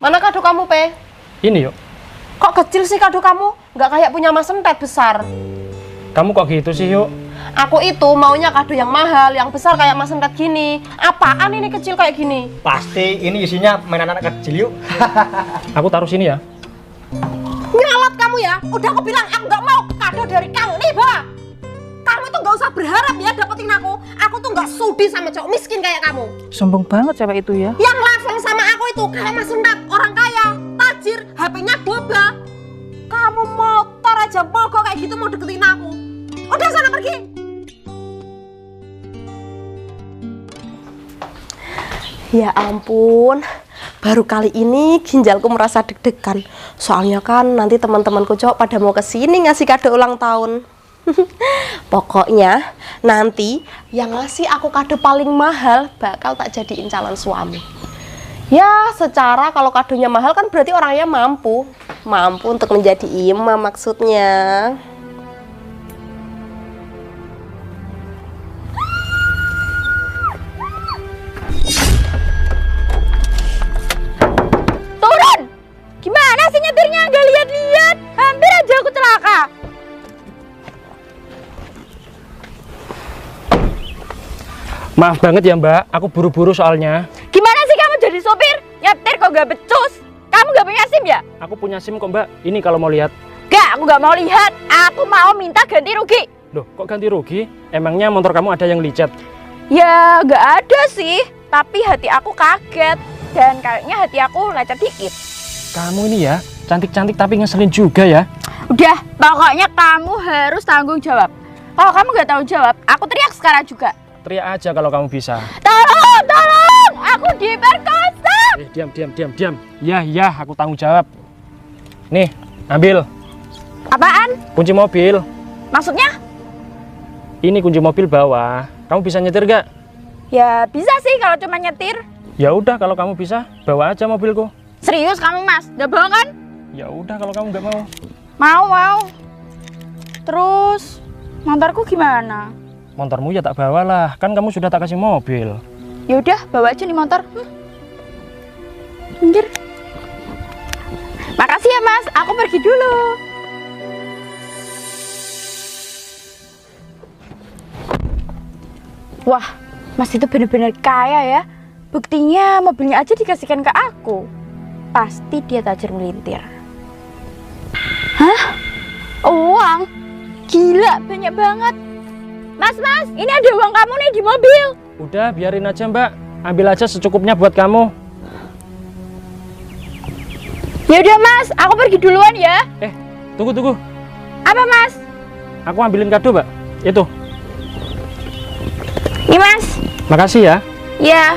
Mana kado kamu, Pe? Ini yuk. Kok kecil sih kado kamu? Nggak kayak punya Mas Entet besar. Kamu kok gitu sih yuk? Aku itu maunya kado yang mahal, yang besar kayak Mas Entet gini. Apaan ini kecil kayak gini? Pasti ini isinya mainan anak kecil yuk. Aku taruh sini ya. Nyolot kamu ya. Udah aku bilang aku nggak mau kado dari kamu. Nih, bawa. Kamu tuh nggak usah berharap ya dapetin aku. Aku tuh nggak sudi sama cowok miskin kayak kamu. Sombong banget cewek itu ya. Yang level sama aku itu kayak Mas Entet, orang kaya, tajir, HP-nya boba. Kamu motor aja mogok kayak gitu mau deketin aku. Udah sana pergi. Ya ampun, baru kali ini ginjalku merasa deg-degan. Soalnya kan nanti teman-temanku cowok pada mau kesini ngasih kado ulang tahun. Pokoknya nanti yang ngasih aku kado paling mahal bakal tak jadiin calon suami. Ya secara kalau kadonya mahal kan berarti orangnya mampu untuk menjadi imam maksudnya. Turun! Gimana sih nyetirnya? Nggak lihat-lihat. Hampir aja aku celaka. Maaf banget ya Mbak, aku buru-buru soalnya. Gimana sih kamu jadi sopir? Nyetir kok nggak becus? Kamu nggak punya SIM ya? Aku punya SIM kok Mbak, ini kalau mau lihat. Gak, aku nggak mau lihat. Aku mau minta ganti rugi. Loh, kok ganti rugi? Emangnya motor kamu ada yang licet? Ya nggak ada sih, tapi hati aku kaget. Dan kayaknya hati aku lecet dikit. Kamu ini ya, cantik-cantik tapi ngeselin juga ya. Udah, pokoknya kamu harus tanggung jawab. Kalau kamu nggak tanggung jawab, aku teriak sekarang juga. Teriak aja kalau kamu bisa. Tolong, tolong, aku diperkosa. Diam. Ya, aku tanggung jawab. Nih, ambil Apaan? kunci mobil. Maksudnya? Ini kunci mobil bawah. Kamu bisa nyetir gak? Ya bisa sih kalau cuma nyetir. Ya udah, kalau kamu bisa, bawa aja mobilku. Serius kamu mas? Gak bohong kan? Ya udah, kalau kamu nggak mau. Mau. Terus motorku gimana? Motormu ya tak bawalah, kan kamu sudah tak kasih mobil. Ya udah, bawa aja nih motor. Minggir. Makasih ya mas, aku pergi dulu. Wah, mas itu bener-bener kaya ya. Buktinya mobilnya aja dikasihkan ke aku. Pasti dia tajir melintir. Hah? Uang? Gila, banyak banget. Mas, ini ada uang kamu nih di mobil. Udah, biarin aja Mbak. Ambil aja secukupnya buat kamu. Ya udah mas, aku pergi duluan ya. Tunggu. Apa mas? Aku ambilin kado, Mbak. Itu. Nih mas. Makasih ya. Ya.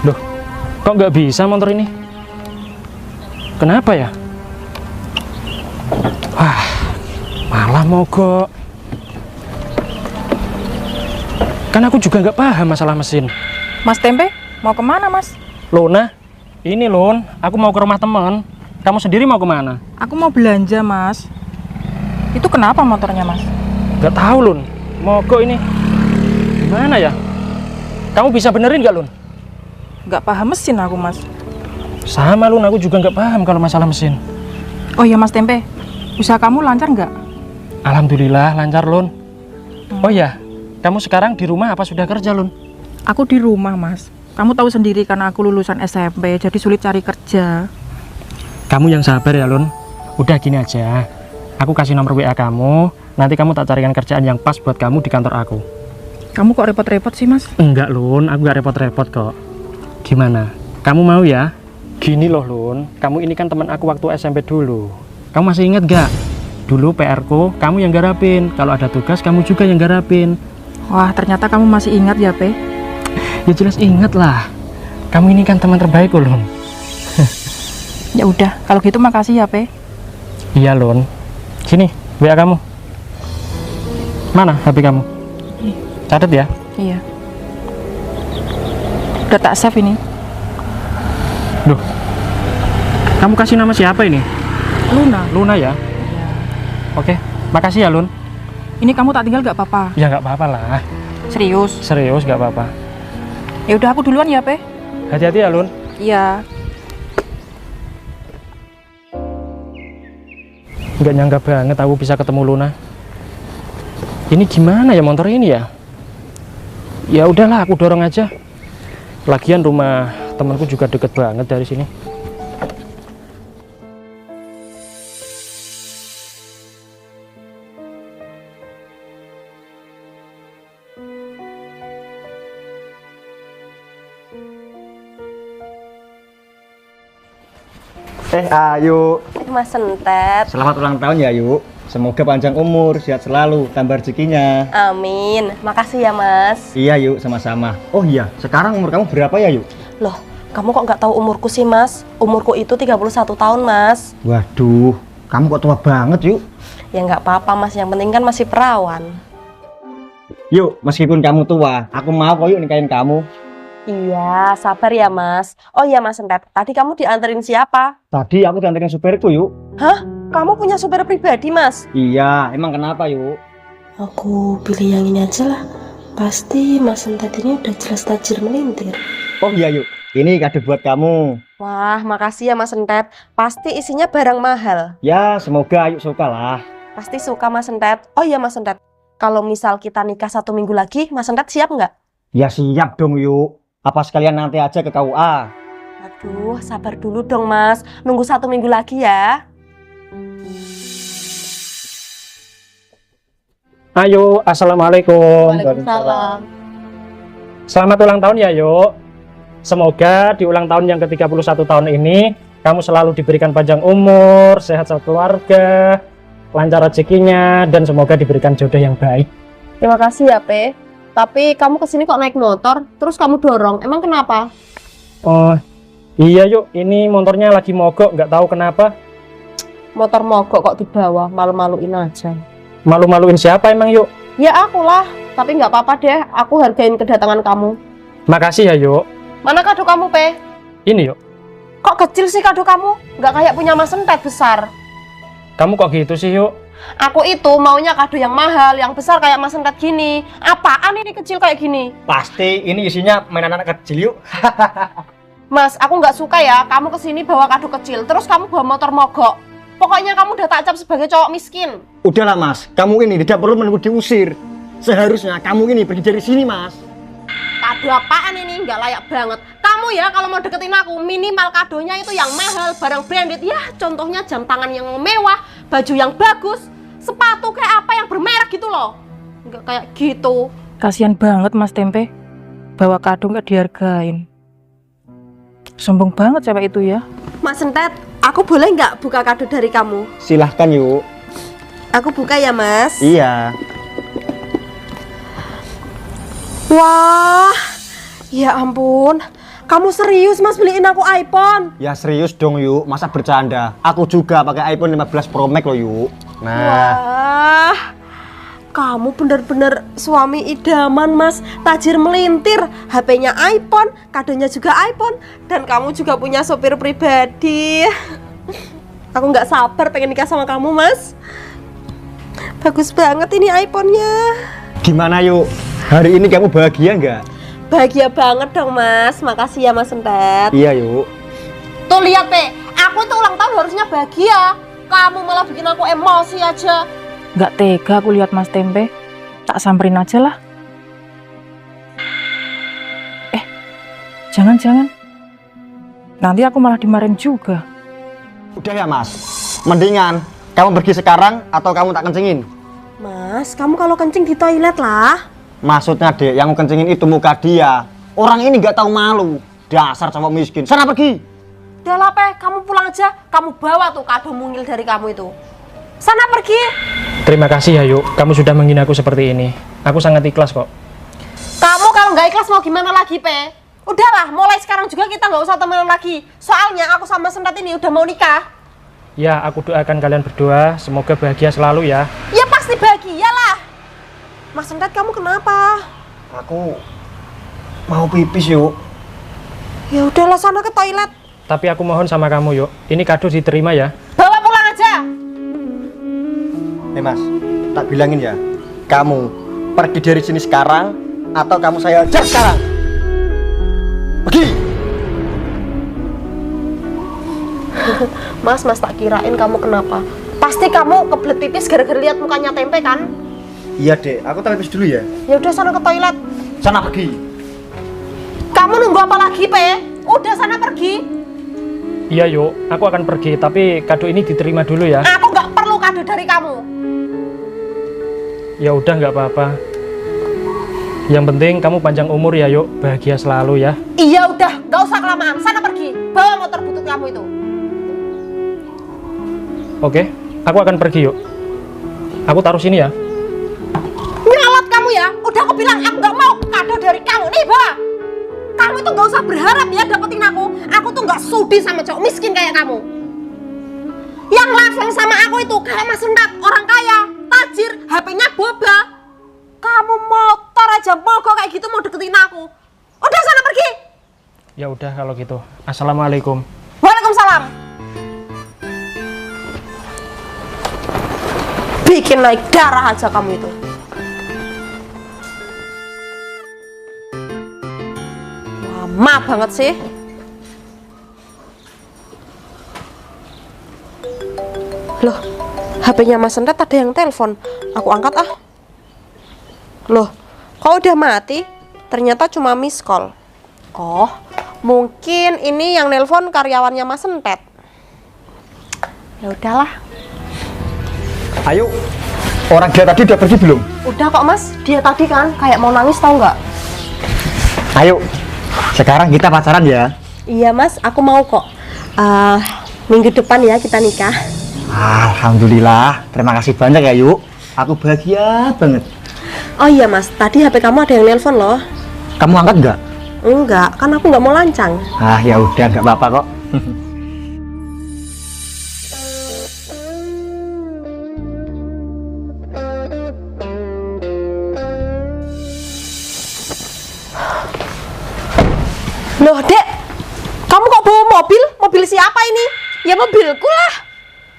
Loh, kok nggak bisa motor ini? Kenapa ya? Wah, malah mogok. Kan aku juga nggak paham masalah mesin. Mas Tempe, mau kemana mas? Lona, ini Lon, aku mau ke rumah teman. Kamu sendiri mau kemana? Aku mau belanja mas. Itu kenapa motornya mas? Nggak tahu Lon, mogok ini. Gimana ya? Kamu bisa benerin nggak Lon? Nggak paham mesin aku mas. Sama Lon, aku juga nggak paham kalau masalah mesin. Oh iya mas Tempe, usaha kamu lancar nggak? Alhamdulillah lancar Lon. Oh ya, kamu sekarang di rumah apa sudah kerja Lon? Aku di rumah mas. Kamu tahu sendiri karena aku lulusan SMP, jadi sulit cari kerja. Kamu yang sabar ya Lon. Udah gini aja, aku kasih nomor WA kamu. Nanti kamu tak carikan kerjaan yang pas buat kamu di kantor aku. Kamu kok repot-repot sih mas? Enggak Lon, aku gak repot-repot kok. Gimana? Kamu mau ya? Gini loh Lon, kamu ini kan teman aku waktu SMP dulu. Kamu masih ingat gak? Dulu PR-ku kamu yang garapin. Kalau ada tugas kamu juga yang garapin. Wah ternyata kamu masih ingat ya Pe. Ya jelas ingat lah. Kamu ini kan teman terbaik Lon. Ya udah, kalau gitu makasih ya Pe. Iya Lon. Sini, WA kamu. Mana HP kamu? Catat ya. Iya. Udah tak save ini. Duh. Kamu kasih nama siapa ini? Luna. Luna ya? Iya. Oke, makasih ya Lun. Ini kamu tak tinggal gak apa-apa? Ya nggak apa-apa lah. Serius? Serius nggak apa-apa. Ya udah aku duluan ya, Pe. Hati-hati ya Lun. Iya. Nggak nyangka banget aku bisa ketemu Luna. Ini gimana ya motor ini ya? Ya udahlah, aku dorong aja. Lagian rumah temanku juga deket banget dari sini. Ayu. Mas Sentet. Selamat ulang tahun ya, Ayu. Semoga panjang umur, sehat selalu, tambah rezekinya. Amin. Makasih ya, Mas. Iya, Yuk, sama-sama. Oh iya, sekarang umur kamu berapa ya, Yuk? Loh, kamu kok nggak tahu umurku sih, Mas? Umurku itu 31 tahun, Mas. Waduh, kamu kok tua banget, Yuk. Ya nggak apa-apa, Mas. Yang penting kan masih perawan. Yuk, meskipun kamu tua, aku mau kok Yuk nikahin kamu. Iya, sabar ya, Mas. Oh iya, Mas Sentet. Tadi kamu dianterin siapa? Tadi aku dianterin supirku, Yuk. Hah? Kamu punya supir pribadi, Mas? Iya, emang kenapa, Yuk? Aku pilih yang ini aja lah. Pasti Mas Sentet ini udah jelas tajir melintir. Oh iya, Yuk. Ini kado buat kamu. Wah, makasih ya, Mas Sentet. Pasti isinya barang mahal. Ya, semoga Yuk suka lah. Pasti suka, Mas Sentet. Oh iya, Mas Sentet. Kalau misal kita nikah 1 minggu lagi, Mas Sentet siap nggak? Ya siap dong, Yuk. Apa sekalian nanti aja ke KUA? Aduh, sabar dulu dong, Mas. Nunggu 1 minggu lagi ya. Ayo, assalamualaikum. Waalaikumsalam. Selamat ulang tahun ya, Yuk. Semoga di ulang tahun yang ke-31 tahun ini kamu selalu diberikan panjang umur, sehat sekeluarga, lancar rezekinya, dan semoga diberikan jodoh yang baik. Terima kasih ya, Pe. Tapi kamu kesini kok naik motor, terus kamu dorong. Emang kenapa? Oh, iya Yuk, ini motornya lagi mogok, nggak tahu kenapa. Motor mogok kok dibawa, malu-maluin aja. Malu-maluin siapa emang Yuk? Ya akulah, tapi nggak apa-apa deh. Aku hargain kedatangan kamu. Makasih ya Yuk. Mana kado kamu, Pe? Ini Yuk, Kok kecil sih kado kamu? Nggak kayak punya Mas Sentet besar. kamu kok gitu sih Yuk? Aku itu maunya kado yang mahal, yang besar kayak Mas Sentet gini. Apaan ini kecil kayak gini? Pasti ini isinya mainan anak kecil, Yuk. Mas, aku nggak suka ya kamu kesini bawa kado kecil, terus kamu bawa motor mogok. Pokoknya kamu udah tak cap sebagai cowok miskin. Udahlah, Mas. Kamu ini tidak perlu menunggu diusir. Seharusnya kamu ini pergi dari sini, Mas. Kado apaan ini? Nggak layak banget. Kamu ya kalau mau deketin aku, minimal kadonya itu yang mahal, barang branded. Ya, contohnya jam tangan yang mewah, baju yang bagus, sepatu kayak apa yang bermerek gitu loh. Nggak kayak gitu. Kasihan banget Mas Tempe. Bawa kado nggak dihargain. Sombong banget cewek itu ya. Mas Sentet, aku boleh nggak buka kado dari kamu? Silahkan, Yuk. Aku buka ya, Mas. Iya. Wah, ya ampun. Kamu serius, Mas, beliin aku iPhone? Ya serius dong, Yuk. Masa bercanda? Aku juga pakai iPhone 15 Pro Max loh, Yuk. Nah, Wah, kamu bener-bener suami idaman, Mas. Tajir melintir, HP-nya iPhone, kadonya juga iPhone, dan kamu juga punya sopir pribadi. Aku nggak sabar pengen nikah sama kamu, Mas. Bagus banget ini iPhone-nya. gimana, Yuk? Hari ini kamu bahagia nggak? Bahagia banget dong, Mas. Makasih ya, Mas Sentet. Iya, Yuk. Tuh lihat, Pe. Aku tuh ulang tahun harusnya bahagia. Kamu malah bikin aku emosi aja. Nggak tega aku lihat Mas Tempe. Tak samperin aja lah. Jangan-jangan. Nanti aku malah dimarahin juga. Udah ya, Mas. Mendingan kamu pergi sekarang atau kamu tak kencingin? Mas, kamu kalau kencing di toilet lah. Maksudnya, Dek, yang kencingin itu muka dia. Orang ini nggak tahu malu. Dasar cowok miskin. Sana pergi. Udah lah, Pe, kamu pulang aja. Kamu bawa tuh kado mungil dari kamu itu. Sana pergi. Terima kasih ya Yuk, kamu sudah menghina aku seperti ini. Aku sangat ikhlas kok. Kamu kalau nggak ikhlas mau gimana lagi, Pe? Udahlah, mulai sekarang juga kita nggak usah temenan lagi. Soalnya aku sama Sentet ini udah mau nikah. Ya, aku doakan kalian berdua, semoga bahagia selalu ya. Ya pasti bahagia lah. Mas Sentet, kamu kenapa? Aku mau pipis yuk. Ya udahlah, sana ke toilet. Tapi aku mohon sama kamu yuk, ini kado diterima ya. Bawa pulang aja. Mas, tak bilangin ya, kamu pergi dari sini sekarang atau kamu saya hajar sekarang. Pergi. Mas tak kirain kamu kenapa. Pasti kamu kebelet pipis gara-gara lihat mukanya Tempe kan? Iya dek, aku tak pipis dulu ya. Ya udah, sana ke toilet. Sana pergi. Kamu nunggu apa lagi, Pe? Udah, sana pergi. Iya yuk, aku akan pergi, tapi kado ini diterima dulu ya. Aku nggak perlu kado dari kamu. Ya udah, nggak apa-apa. Yang penting kamu panjang umur ya yuk, bahagia selalu ya. Iya udah, nggak usah kelamaan. Sana pergi. Bawa motor butut kamu itu. Oke, aku akan pergi yuk. Aku taruh sini ya. Nyalot kamu ya. Udah aku bilang aku nggak mau kado dari kamu. Nih, bawa. Kamu itu nggak usah berharap ya dapetin aku. Aku tuh nggak sudi sama cowok miskin kayak kamu. Yang level sama aku itu kayak Mas Renat, orang kaya, tajir, HP-nya boba. Kamu motor aja mogok kayak gitu mau deketin aku. Udah, sana pergi. Ya udah kalau gitu. Assalamualaikum. Waalaikumsalam. Bikin naik darah aja kamu itu. Lama banget sih. Loh, HP-nya Mas Renat ada yang telepon. Aku angkat ah. Loh, kok udah mati? Ternyata cuma miss call. Oh, mungkin ini yang nelpon karyawannya Mas Renat. Ya udahlah. Ayo, orang dia tadi udah pergi belum? Udah kok Mas, dia tadi kan kayak mau nangis tau nggak? Ayo, sekarang kita pacaran ya. Iya Mas, aku mau kok. Minggu depan ya kita nikah. Alhamdulillah, terima kasih banyak ya yuk. Aku bahagia banget. Oh iya Mas, tadi HP kamu ada yang nelpon loh. Kamu angkat nggak? Enggak, kan aku nggak mau lancang. Ya udah, nggak apa-apa kok. Loh Dek, kamu kok bawa mobil? Mobil siapa ini? Ya mobilku lah.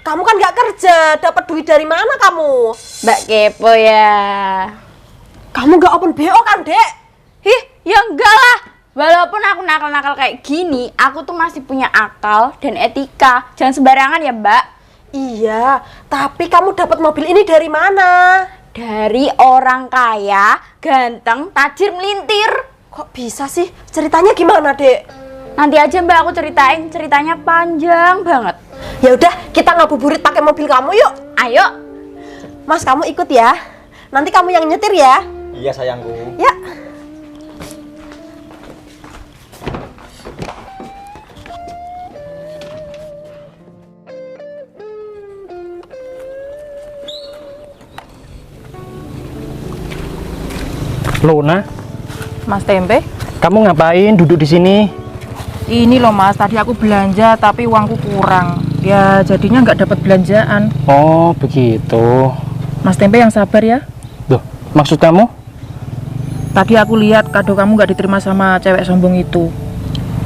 Kamu kan nggak kerja, dapat duit dari mana kamu? Mbak kepo ya. Kamu nggak open BO kan Dek? Ih, ya enggak lah. Walaupun aku nakal-nakal kayak gini, aku tuh masih punya akal dan etika. Jangan sembarangan ya, Mbak. Iya, tapi kamu dapat mobil ini dari mana? Dari orang kaya, ganteng, tajir, melintir. Kok bisa sih? Ceritanya gimana Dek? Nanti aja Mbak aku ceritain, ceritanya panjang banget. Ya udah, kita ngabuburit pakai mobil kamu yuk. Ayo. Mas, kamu ikut ya. Nanti kamu yang nyetir ya. Iya sayangku. Ya. Luna, Mas Tempe, kamu ngapain duduk di sini? ini loh Mas, tadi aku belanja tapi uangku kurang. Ya jadinya nggak dapat belanjaan. Oh, begitu. Mas Tempe yang sabar ya. Loh, maksud kamu? Tadi aku lihat kado kamu nggak diterima sama cewek sombong itu.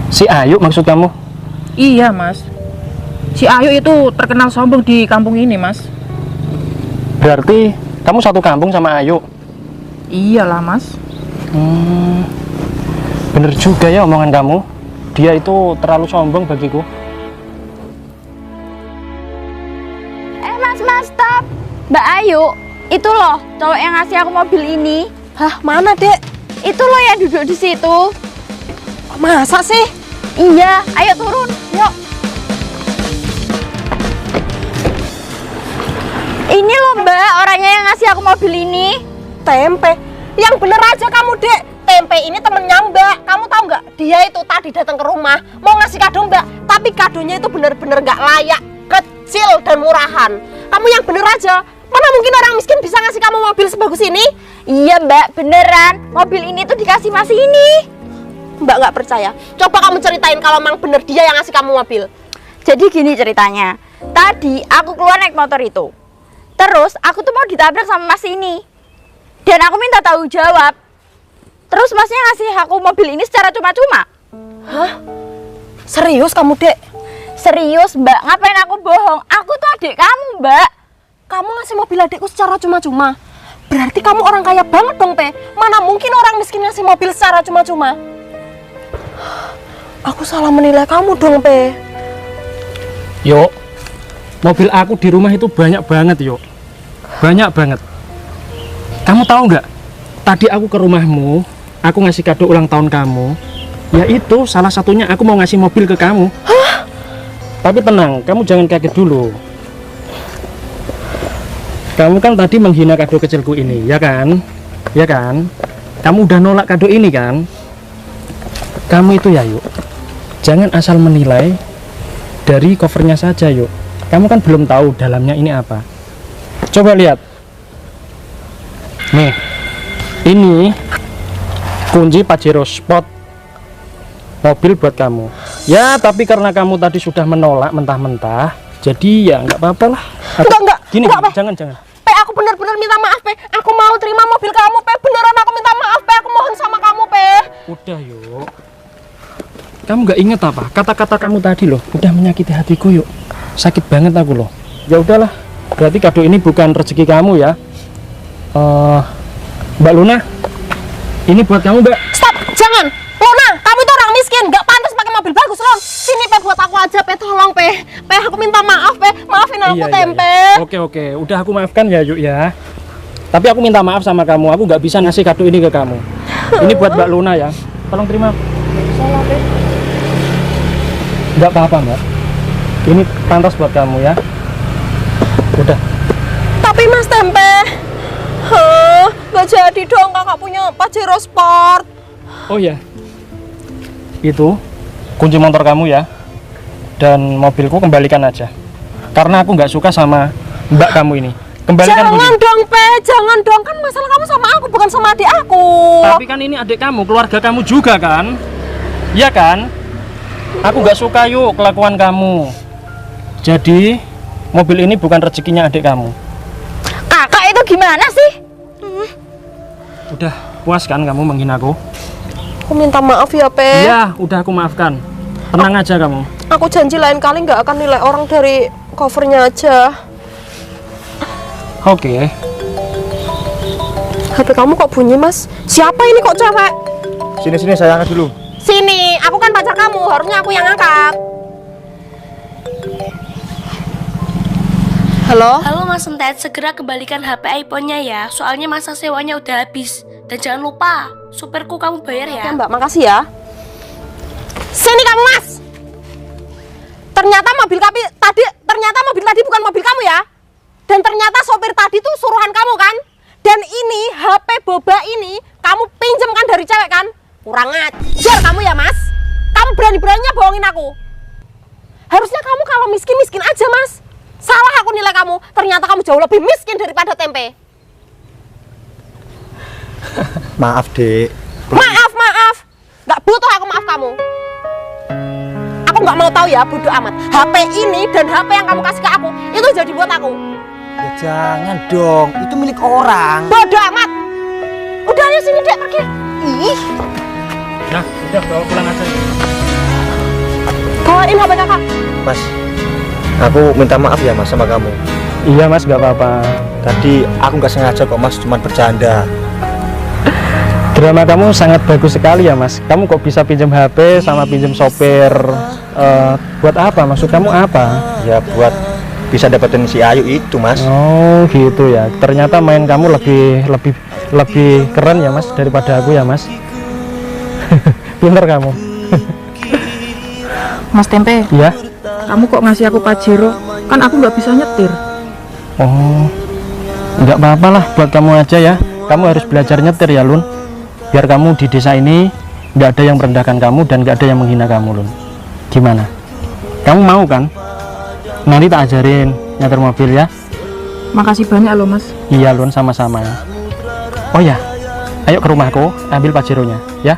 Si Ayu maksud kamu? Iya Mas. Si Ayu itu terkenal sombong di kampung ini Mas. Berarti kamu satu kampung sama Ayu? Iyalah Mas. Bener juga ya omongan kamu. Dia itu terlalu sombong bagiku. Mas, stop. Mbak Ayu, itu loh cowok yang ngasih aku mobil ini. Hah, mana Dek? Itu loh yang duduk di situ. Masa sih? Iya, ayo turun, yuk. Ini loh Mbak, orangnya yang ngasih aku mobil ini. Tempe. Yang bener aja kamu Dek. Tempe ini temennya Mbak. Kamu tahu nggak? Dia itu tadi datang ke rumah mau ngasih kado Mbak, tapi kadonya itu bener-bener nggak layak, kecil dan murahan. Kamu yang bener aja. Mana mungkin orang miskin bisa ngasih kamu mobil sebagus ini? Iya Mbak, beneran. Mobil ini tuh dikasih Mas ini. Mbak nggak percaya. Coba kamu ceritain kalau memang bener dia yang ngasih kamu mobil. Jadi gini ceritanya. Tadi aku keluar naik motor itu. Terus aku tuh mau ditabrak sama Mas ini. Dan aku minta tanggung jawab. Terus Terus masnya ngasih aku mobil ini secara cuma-cuma? Serius kamu, Dek? Serius, Mbak. Ngapain aku bohong? Aku tuh adik kamu, Mbak. Kamu ngasih mobil adikku secara cuma-cuma? Berarti kamu orang kaya banget dong, Pe. Mana mungkin orang miskin ngasih mobil secara cuma-cuma? Aku salah menilai kamu dong, Pe. Yuk, mobil aku di rumah itu banyak banget, yuk. Banyak banget. Kamu tahu nggak? Tadi aku ke rumahmu, aku ngasih kado ulang tahun kamu. Ya itu, salah satunya aku mau ngasih mobil ke kamu. Tapi tenang, kamu jangan kaget dulu. Kamu kan tadi menghina kado kecilku ini, ya kan? Ya kan? Kamu udah nolak kado ini kan? Kamu itu ya, yuk. Jangan asal menilai dari covernya saja, yuk. Kamu kan belum tahu dalamnya ini apa. Coba lihat. Nih, ini kunci Pajero Sport mobil buat kamu. Ya, tapi karena kamu tadi sudah menolak mentah-mentah, jadi ya nggak apa-apa lah. Enggak. Gini, Enggak, Pe. jangan. Pe, aku bener-bener minta maaf, Pe. Aku mau terima mobil kamu, Pe. Beneran aku minta maaf, Pe. Aku mohon sama kamu, Pe. Udah, yuk. Kamu nggak inget apa? Kata-kata kamu tadi loh, udah menyakiti hatiku, yuk. Sakit banget aku loh. Ya udahlah, berarti kado ini bukan rezeki kamu ya. Mbak Luna, ini buat kamu, Mbak. Stop, jangan. Luna, kamu itu orang miskin, nggak pantas pakai mobil bagus, Lon. Sini, Pe, buat aku aja, Pe. Tolong, Pe. Pe, aku minta maaf, Pe. Maafin aku, Tempe. Oke, udah aku maafkan ya, Yuk ya. Tapi aku minta maaf sama kamu, aku nggak bisa ngasih kado ini ke kamu. Ini buat Mbak Luna ya. Tolong terima. Nggak apa-apa, Mbak. Ini pantas buat kamu ya. Udah. Tapi Mas Tempe, nggak jadi dong kakak punya Pajero Sport. Oh ya, itu kunci motor kamu ya. Dan mobilku kembalikan aja. Karena aku nggak suka sama mbak kamu ini. Kembalikan Jangan kunci. dong, Pe, jangan dong. Kan masalah kamu sama aku, bukan sama adik aku. Tapi kan ini adik kamu, keluarga kamu juga kan? Iya kan? Aku nggak suka yuk kelakuan kamu. Jadi mobil ini bukan rezekinya adik kamu. Kakak itu gimana sih? Udah puas kan kamu menghina aku? Aku minta maaf ya, Pe. Iya, udah aku maafkan. Tenang aja kamu. Aku janji lain kali nggak akan nilai orang dari covernya aja. Oke. HP kamu kok bunyi, Mas? Siapa ini kok cewek? Sini saya angkat dulu. Sini, aku kan pacar kamu, harusnya aku yang angkat. Halo? Halo Mas Entet, segera kembalikan HP iPhone-nya ya. Soalnya masa sewanya udah habis. Dan jangan lupa, supirku kamu bayar ya. Ya, Mbak, makasih ya. Sini kamu, Mas. Ternyata mobil tadi bukan mobil kamu ya. Dan ternyata sopir tadi tuh suruhan kamu kan? Dan ini HP boba ini kamu pinjamkan dari cewek kan? Kurang ajar kamu ya, Mas. Kamu berani-beraninya bohongin aku. Harusnya kamu kalau miskin-miskin aja, Mas. Salah aku nilai kamu. Ternyata kamu jauh lebih miskin daripada Tempe. Maaf, Dek. Maaf. Nggak butuh aku maaf kamu. Aku nggak mau tahu ya, bodoh amat. HP ini dan HP yang kamu kasih ke aku, itu jadi buat aku. Ya jangan dong, itu milik orang. Bodoh amat. Udah ayo sini, Dek, pergi. Ih, Nah, udah bawa pulang aja. bawain HP kakak. Mas, aku minta maaf ya Mas sama kamu. Iya Mas, nggak apa-apa. Tadi aku nggak sengaja kok Mas, cuma bercanda. Drama kamu sangat bagus sekali ya Mas. Kamu kok bisa pinjam HP sama pinjam sopir? Buat apa? Maksud kamu apa? Ya buat bisa dapetin si Ayu itu Mas. Oh gitu ya. Ternyata main kamu lebih keren ya Mas daripada aku ya Mas. Pinter kamu. Mas Tempe, Iya. kamu kok ngasih aku Pajero? Kan aku nggak bisa nyetir. Oh, nggak apa-apa lah buat kamu aja ya. Kamu harus belajar nyetir ya Lun. Biar kamu di desa ini nggak ada yang merendahkan kamu dan nggak ada yang menghina kamu Lun. Gimana? Kamu mau kan? Nanti tak ajarin nyetir mobil ya. Makasih banyak loh Mas. Iya Lun, sama-sama. Oh ya, ayo ke rumahku ambil Pajeronya ya.